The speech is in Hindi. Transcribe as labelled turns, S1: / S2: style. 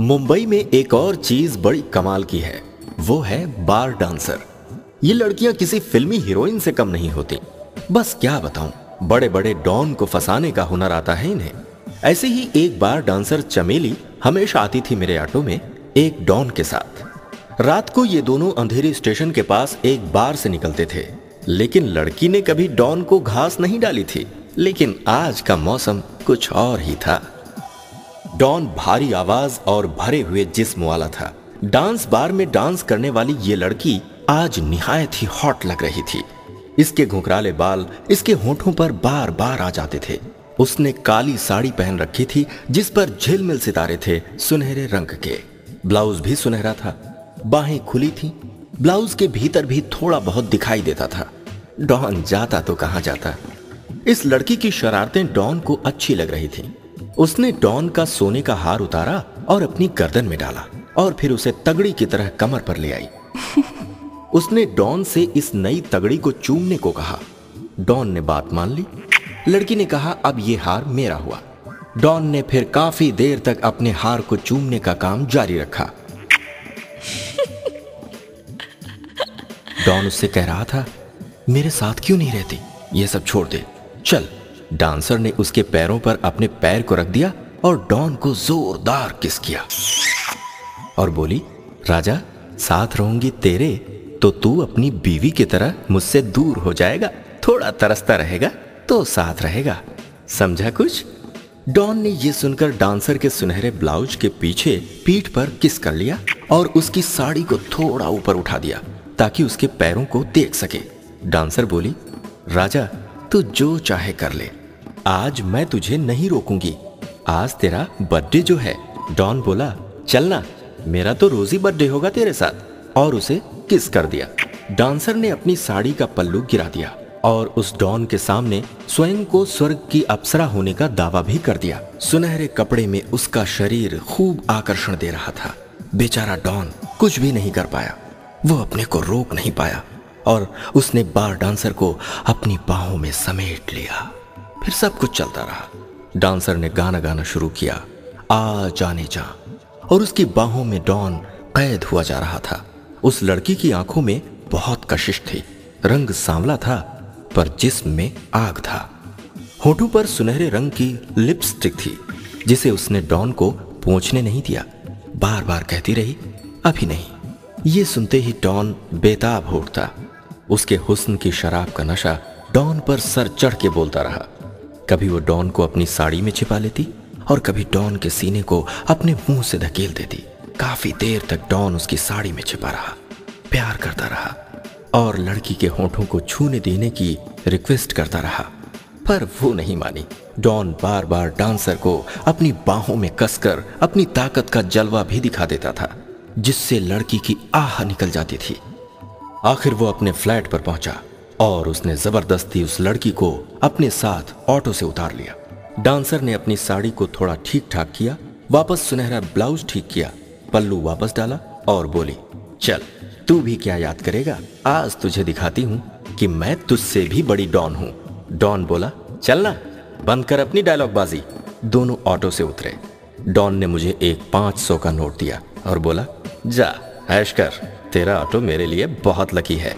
S1: मुंबई में एक और चीज बड़ी कमाल की है, वो है बार डांसर। ये लड़कियां किसी फिल्मी हीरोइन से कम नहीं होती। बस क्या बताऊं, बड़े बड़े डॉन को फंसाने का हुनर आता है इन्हें। ऐसे ही एक बार डांसर चमेली हमेशा आती थी मेरे ऑटो में एक डॉन के साथ। रात को ये दोनों अंधेरे स्टेशन के पास एक बार से निकलते थे, लेकिन लड़की ने कभी डॉन को घास नहीं डाली थी। लेकिन आज का मौसम कुछ और ही था। डॉन भारी आवाज और भरे हुए जिस्म वाला था। डांस बार में डांस करने वाली ये लड़की आज निहायत ही हॉट लग रही थी। इसके घुंघराले बाल इसके होठों पर बार बार आ जाते थे। उसने काली साड़ी पहन रखी थी जिस पर झिलमिल सितारे थे सुनहरे रंग के। ब्लाउज भी सुनहरा था, बाहें खुली थी, ब्लाउज के भीतर भी थोड़ा बहुत दिखाई देता था। डॉन जाता तो कहां जाता। इस लड़की की शरारतें डॉन को अच्छी लग रही थी। उसने डॉन का सोने का हार उतारा और अपनी गर्दन में डाला और फिर उसे तगड़ी की तरह कमर पर ले आई। उसने डॉन से इस नई तगड़ी को चूमने को कहा। डॉन ने बात मान ली। लड़की ने कहा अब ये हार मेरा हुआ। डॉन ने फिर काफी देर तक अपने हार को चूमने का काम जारी रखा। डॉन उससे कह रहा था, मेरे साथ क्यों नहीं रहती, ये सब छोड़ दे, चल। डांसर ने उसके पैरों पर अपने पैर को रख दिया और डॉन को जोरदार किस किया और बोली, राजा साथ रहूंगी तेरे तो तू अपनी बीवी की तरह मुझसे दूर हो जाएगा। थोड़ा तरसता रहेगा तो साथ रहेगा, समझा कुछ? डॉन ने यह सुनकर डांसर के सुनहरे ब्लाउज के पीछे पीठ पर किस कर लिया और उसकी साड़ी को थोड़ा ऊपर उठा दिया ताकि उसके पैरों को देख सके। डांसर बोली, राजा तू जो चाहे कर ले, आज मैं तुझे नहीं रोकूंगी। आज तेरा बर्थडे जो है। डॉन बोला, चलना, मेरा तो रोज ही बर्थडे होगा तेरे साथ, और उसे किस कर दिया। डांसर ने अपनी साड़ी का पल्लू गिरा दिया और उस डॉन के सामने स्वयं को स्वर्ग की अप्सरा होने का दावा भी कर दिया। सुनहरे कपड़े में उसका शरीर खूब आकर्षण दे रहा था। बेचारा डॉन कुछ भी नहीं कर पाया, वो अपने को रोक नहीं पाया और उसने बार डांसर को अपनी बाहों में समेट लिया। फिर सब कुछ चलता रहा। डांसर ने गाना गाना शुरू किया, आ जाने जा, और उसकी बाहों में डॉन कैद हुआ जा रहा था। उस लड़की की आंखों में बहुत कशिश थी। रंग सांवला था पर जिस्म में आग था। होठों पर सुनहरे रंग की लिपस्टिक थी जिसे उसने डॉन को पोंछने नहीं दिया। बार बार कहती रही, अभी नहीं। ये सुनते ही डॉन बेताब हो उठता। उसके हुस्न की शराब का नशा डॉन पर सर चढ़ के बोलता रहा। कभी वो डॉन को अपनी साड़ी में छिपा लेती और कभी डॉन के सीने को अपने मुंह से धकेल देती। काफी देर तक डॉन उसकी साड़ी में छिपा रहा, प्यार करता रहा और लड़की के होठों को छूने देने की रिक्वेस्ट करता रहा, पर वो नहीं मानी। डॉन बार बार डांसर को अपनी बाहों में कसकर अपनी ताकत का जलवा भी दिखा देता था, जिससे लड़की की आह निकल जाती थी। आखिर वो अपने फ्लैट पर पहुंचा और उसने जबरदस्ती उस लड़की को अपने साथ ऑटो से उतार लिया। डांसर ने अपनी साड़ी को थोड़ा ठीक ठाक किया, वापस सुनहरा ब्लाउज ठीक किया, पल्लू वापस डाला और बोली, चल तू भी क्या याद करेगा, आज तुझे दिखाती हूं कि मैं तुझसे भी बड़ी डॉन हूं। डॉन बोला, चलना, बंद कर अपनी डायलॉग बाजी। दोनों ऑटो से उतरे। डॉन ने मुझे एक 500 का नोट दिया और बोला, जा ऐश कर, तेरा ऑटो मेरे लिए बहुत लकी है।